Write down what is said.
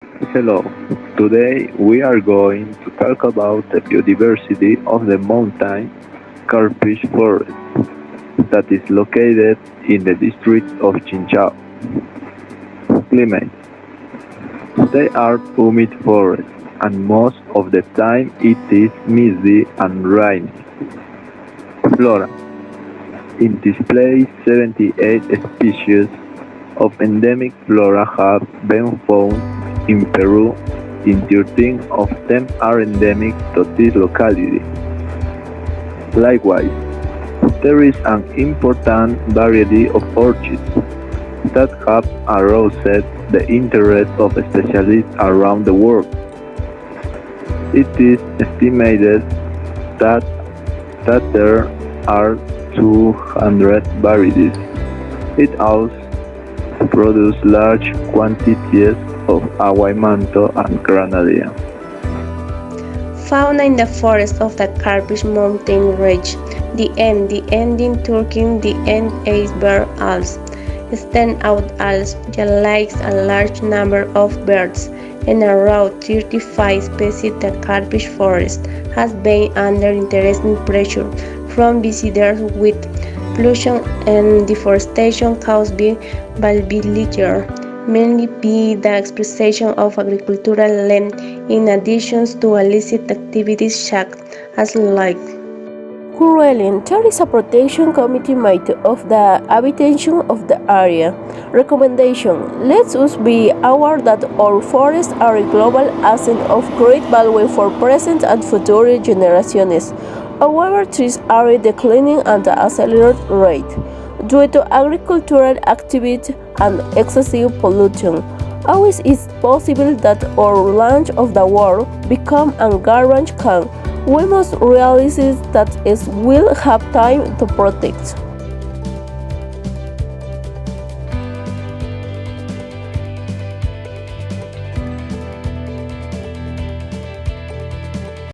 Hello, today we are going to talk about the biodiversity of the mountain Carfish Forest that is located in the district of Chinchao. Climate. They are humid forests and most of the time it is misty and rainy. Flora. In this place 78 species of endemic flora have been found in Peru and 13 of them are endemic to this locality. Likewise, there is an important variety of orchids that have aroused the interest of specialists around the world. It is estimated that, that there are 200 varieties. It also produces large quantities of aguaimanto and granadilla. Fauna in the forest of the Carpish mountain range. The ending Turkey, the end iceberg Alps. Stand out as likes a large number of birds, and around 35 species. The Carpish forest has been under increasing pressure from visitors with pollution and deforestation caused by villagers, mainly by the exploitation of agricultural land in addition to illicit activities such as like. Currently, there is a protection committee made of the habitation of the area. Recommendation: let us be aware that our forests are a global asset of great value for present and future generations. However, trees are declining at an accelerated rate due to agricultural activity and excessive pollution. How is it possible that our land of the world become a garbage can? We must realize that it will have time to protect.